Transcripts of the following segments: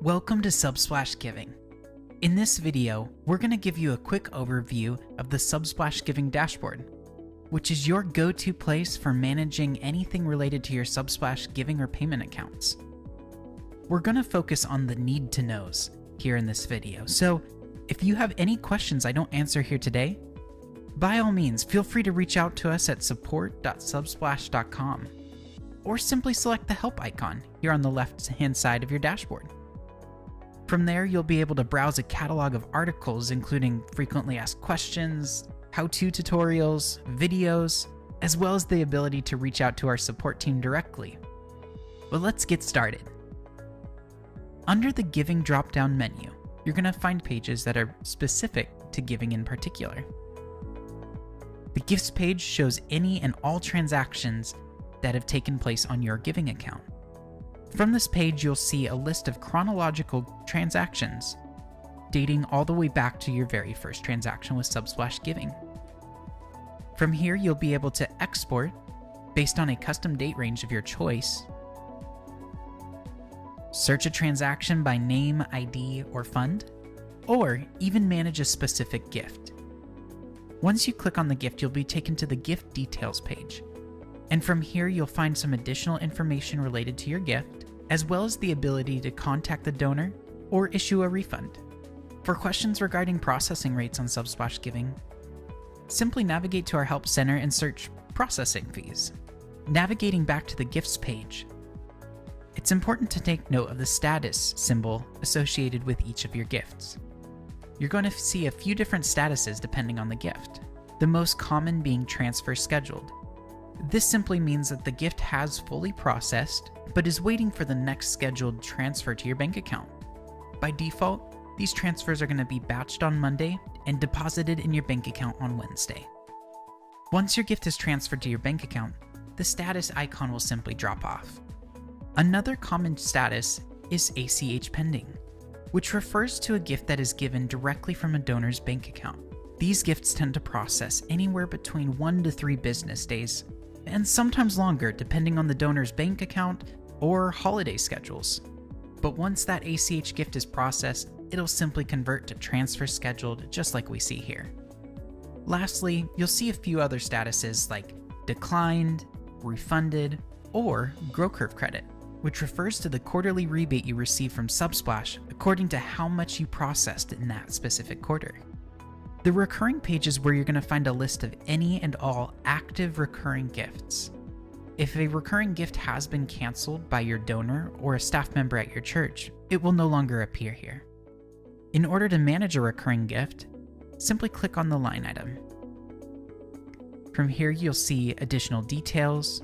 Welcome to Subsplash Giving. In this video, we're going to give you a quick overview of the Subsplash Giving dashboard, which is your go-to place for managing anything related to your Subsplash Giving or payment accounts. We're going to focus on the need-to-knows here in this video, so if you have any questions I don't answer here today, by all means, feel free to reach out to us at support.subsplash.com, or simply select the help icon here on the left-hand side of your dashboard. From there, you'll be able to browse a catalog of articles including frequently asked questions, how-to tutorials, videos, as well as the ability to reach out to our support team directly. But let's get started. Under the Giving drop-down menu, you're going to find pages that are specific to giving in particular. The Gifts page shows any and all transactions that have taken place on your giving account. From this page, you'll see a list of chronological transactions dating all the way back to your very first transaction with Subsplash Giving. From here, you'll be able to export based on a custom date range of your choice, search a transaction by name, ID, or fund, or even manage a specific gift. Once you click on the gift, you'll be taken to the gift details page. And from here, you'll find some additional information related to your gift, as well as the ability to contact the donor or issue a refund. For questions regarding processing rates on Subsplash Giving, simply navigate to our Help Center and search Processing Fees. Navigating back to the Gifts page, it's important to take note of the status symbol associated with each of your gifts. You're going to see a few different statuses depending on the gift, the most common being Transfer Scheduled. This simply means that the gift has fully processed, but is waiting for the next scheduled transfer to your bank account. By default, these transfers are going to be batched on Monday and deposited in your bank account on Wednesday. Once your gift is transferred to your bank account, the status icon will simply drop off. Another common status is ACH Pending, which refers to a gift that is given directly from a donor's bank account. These gifts tend to process anywhere between 1 to 3 business days, and sometimes longer depending on the donor's bank account or holiday schedules. But once that ACH gift is processed, it'll simply convert to Transfer Scheduled, just like we see here. Lastly, you'll see a few other statuses like Declined, Refunded, or Grow Curve Credit, which refers to the quarterly rebate you receive from Subsplash according to how much you processed in that specific quarter. The recurring page is where you're going to find a list of any and all active recurring gifts. If a recurring gift has been canceled by your donor or a staff member at your church, it will no longer appear here. In order to manage a recurring gift, simply click on the line item. From here, you'll see additional details,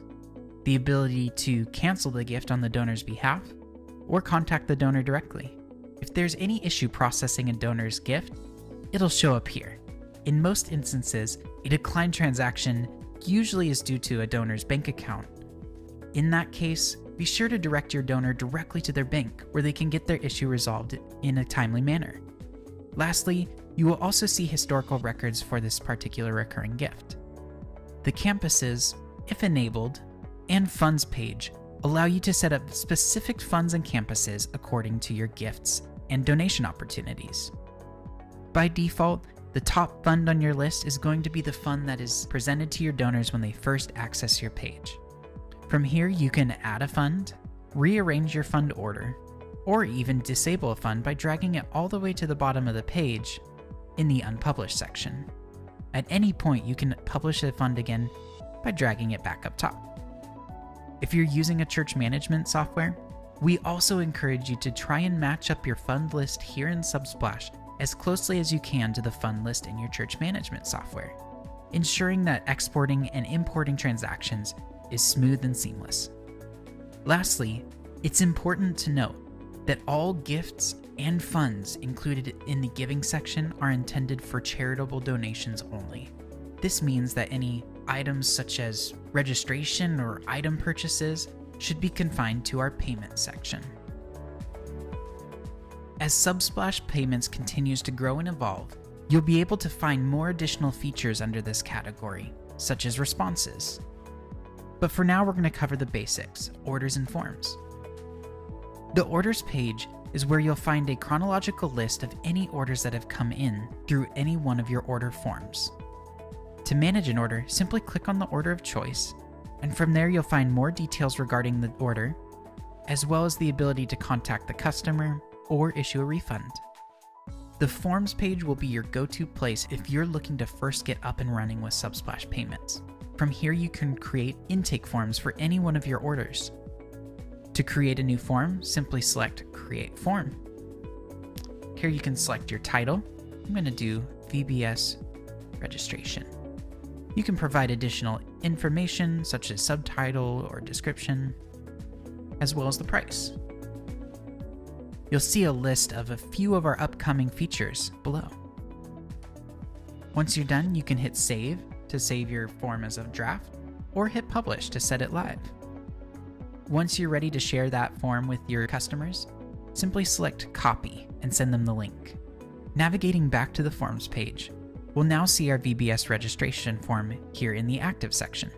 the ability to cancel the gift on the donor's behalf, or contact the donor directly. If there's any issue processing a donor's gift, it'll show up here. In most instances, a declined transaction usually is due to a donor's bank account. In that case, be sure to direct your donor directly to their bank where they can get their issue resolved in a timely manner. Lastly, you will also see historical records for this particular recurring gift. The campuses, if enabled, and funds page allow you to set up specific funds and campuses according to your gifts and donation opportunities. By default, the top fund on your list is going to be the fund that is presented to your donors when they first access your page. From here, you can add a fund, rearrange your fund order, or even disable a fund by dragging it all the way to the bottom of the page in the Unpublished section. At any point, you can publish a fund again by dragging it back up top. If you're using a church management software, we also encourage you to try and match up your fund list here in Subsplash as closely as you can to the fund list in your church management software, ensuring that exporting and importing transactions is smooth and seamless. Lastly, it's important to note that all gifts and funds included in the giving section are intended for charitable donations only. This means that any items such as registration or item purchases should be confined to our payment section. As Subsplash Payments continues to grow and evolve, you'll be able to find more additional features under this category, such as responses. But for now, we're going to cover the basics, orders and forms. The orders page is where you'll find a chronological list of any orders that have come in through any one of your order forms. To manage an order, simply click on the order of choice, and from there you'll find more details regarding the order, as well as the ability to contact the customer or issue a refund. The Forms page will be your go-to place if you're looking to first get up and running with Subsplash payments. From here you can create intake forms for any one of your orders. To create a new form, simply select Create Form. Here you can select your title. I'm going to do VBS Registration. You can provide additional information such as subtitle or description, as well as the price. You'll see a list of a few of our upcoming features below. Once you're done, you can hit Save to save your form as a draft, or hit Publish to set it live. Once you're ready to share that form with your customers, simply select Copy and send them the link. Navigating back to the Forms page, we'll now see our VBS registration form here in the Active section.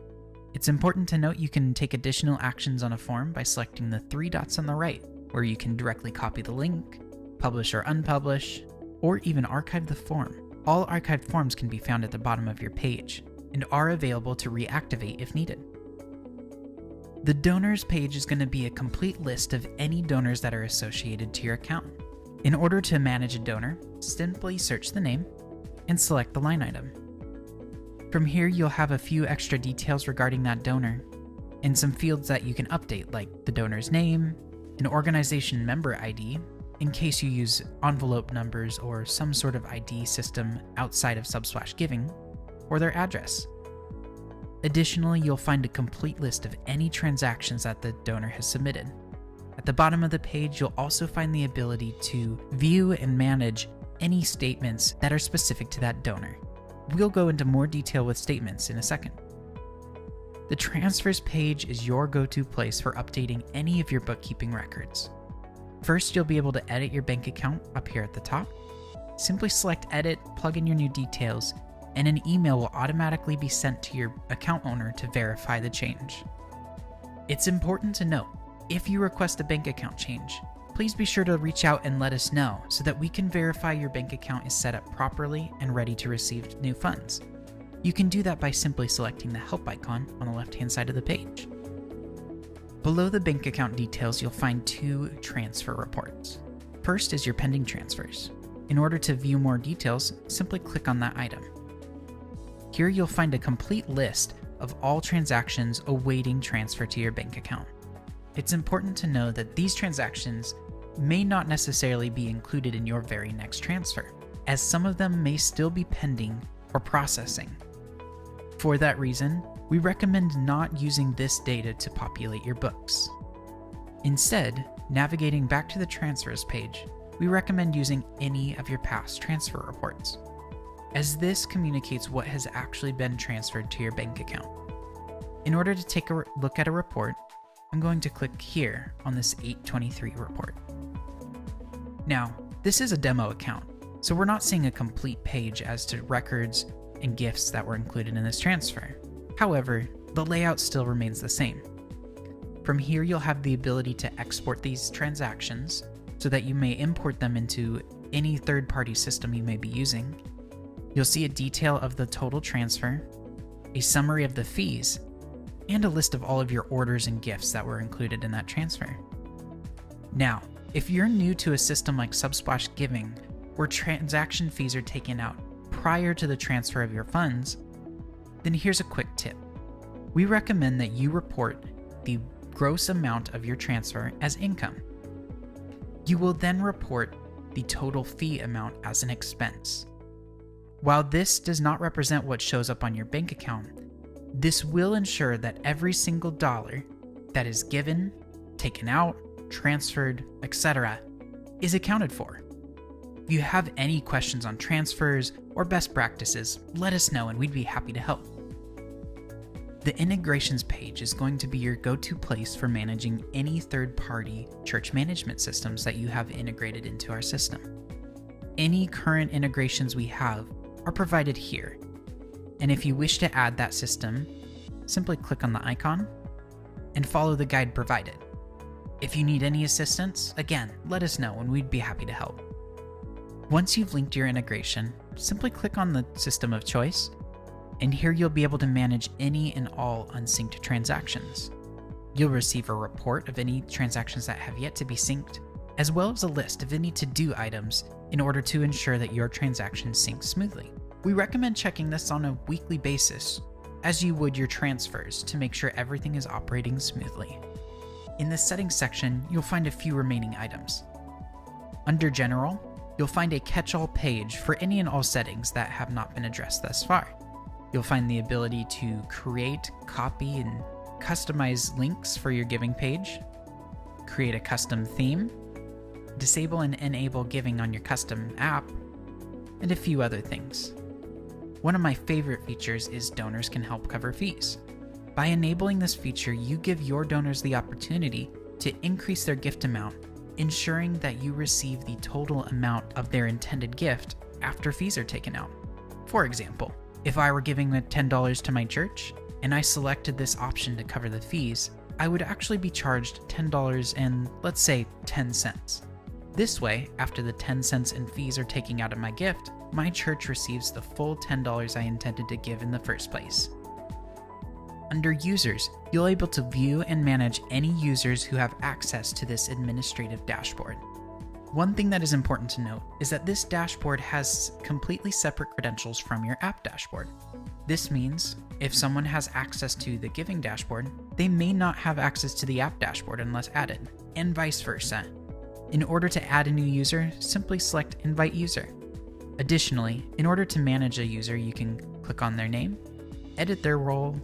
It's important to note you can take additional actions on a form by selecting the 3 dots on the right, where you can directly copy the link, publish or unpublish, or even archive the form. All archived forms can be found at the bottom of your page and are available to reactivate if needed. The Donors page is going to be a complete list of any donors that are associated to your account. In order to manage a donor, simply search the name and select the line item. From here, you'll have a few extra details regarding that donor and some fields that you can update, like the donor's name, an organization member ID, in case you use envelope numbers or some sort of ID system outside of Subsplash Giving, or their address. Additionally, you'll find a complete list of any transactions that the donor has submitted. At the bottom of the page, you'll also find the ability to view and manage any statements that are specific to that donor. We'll go into more detail with statements in a second. The Transfers page is your go-to place for updating any of your bookkeeping records. First, you'll be able to edit your bank account up here at the top. Simply select Edit, plug in your new details, and an email will automatically be sent to your account owner to verify the change. It's important to note, if you request a bank account change, please be sure to reach out and let us know so that we can verify your bank account is set up properly and ready to receive new funds. You can do that by simply selecting the Help icon on the left-hand side of the page. Below the bank account details, you'll find 2 transfer reports. First is your pending transfers. In order to view more details, simply click on that item. Here you'll find a complete list of all transactions awaiting transfer to your bank account. It's important to know that these transactions may not necessarily be included in your very next transfer, as some of them may still be pending or processing. For that reason, we recommend not using this data to populate your books. Instead, navigating back to the Transfers page, we recommend using any of your past transfer reports, as this communicates what has actually been transferred to your bank account. In order to take a look at a report, I'm going to click here on this 823 report. Now, this is a demo account, so we're not seeing a complete page as to records and gifts that were included in this transfer. However, the layout still remains the same. From here, you'll have the ability to export these transactions so that you may import them into any third-party system you may be using. You'll see a detail of the total transfer, a summary of the fees, and a list of all of your orders and gifts that were included in that transfer. Now, if you're new to a system like Subsplash Giving, where transaction fees are taken out prior to the transfer of your funds, then here's a quick tip. We recommend that you report the gross amount of your transfer as income. You will then report the total fee amount as an expense. While this does not represent what shows up on your bank account, this will ensure that every single dollar that is given, taken out, transferred, etc., is accounted for. If you have any questions on transfers or best practices, let us know and we'd be happy to help. The Integrations page is going to be your go-to place for managing any third-party church management systems that you have integrated into our system. Any current integrations we have are provided here, and if you wish to add that system, simply click on the icon and follow the guide provided. If you need any assistance, again, let us know and we'd be happy to help. Once you've linked your integration, simply click on the system of choice, and here you'll be able to manage any and all unsynced transactions. You'll receive a report of any transactions that have yet to be synced, as well as a list of any to-do items in order to ensure that your transactions sync smoothly. We recommend checking this on a weekly basis, as you would your transfers, to make sure everything is operating smoothly. In the settings section, you'll find a few remaining items. Under General, you'll find a catch-all page for any and all settings that have not been addressed thus far. You'll find the ability to create, copy, and customize links for your giving page, create a custom theme, disable and enable giving on your custom app, and a few other things. One of my favorite features is donors can help cover fees. By enabling this feature, you give your donors the opportunity to increase their gift amount, ensuring that you receive the total amount of their intended gift after fees are taken out. For example, if I were giving $10 to my church, and I selected this option to cover the fees, I would actually be charged $10 and, let's say, 10 cents. This way, after the 10 cents in fees are taken out of my gift, my church receives the full $10 I intended to give in the first place. Under Users, you'll be able to view and manage any users who have access to this administrative dashboard. One thing that is important to note is that this dashboard has completely separate credentials from your app dashboard. This means if someone has access to the giving dashboard, they may not have access to the app dashboard unless added, and vice versa. In order to add a new user, simply select Invite User. Additionally, in order to manage a user, you can click on their name, edit their role,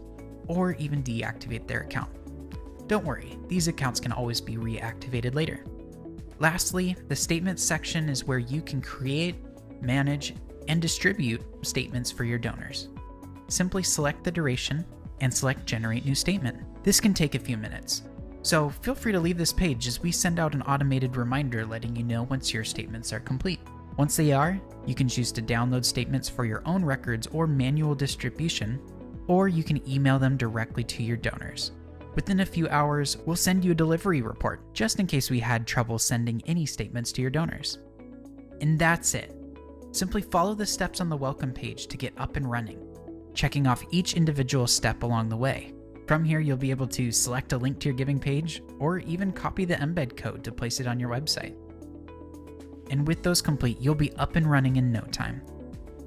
or even deactivate their account. Don't worry, these accounts can always be reactivated later. Lastly, the statements section is where you can create, manage, and distribute statements for your donors. Simply select the duration and select Generate New Statement. This can take a few minutes, so feel free to leave this page as we send out an automated reminder letting you know once your statements are complete. Once they are, you can choose to download statements for your own records or manual distribution, or you can email them directly to your donors. Within a few hours, we'll send you a delivery report, just in case we had trouble sending any statements to your donors. And that's it. Simply follow the steps on the welcome page to get up and running, checking off each individual step along the way. From here, you'll be able to select a link to your giving page, or even copy the embed code to place it on your website. And with those complete, you'll be up and running in no time.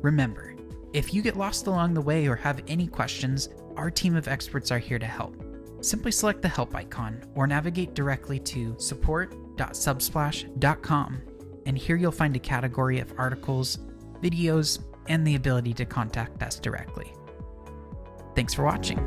Remember, if you get lost along the way or have any questions, our team of experts are here to help. Simply select the help icon or navigate directly to support.subsplash.com, and here you'll find a category of articles, videos, and the ability to contact us directly. Thanks for watching.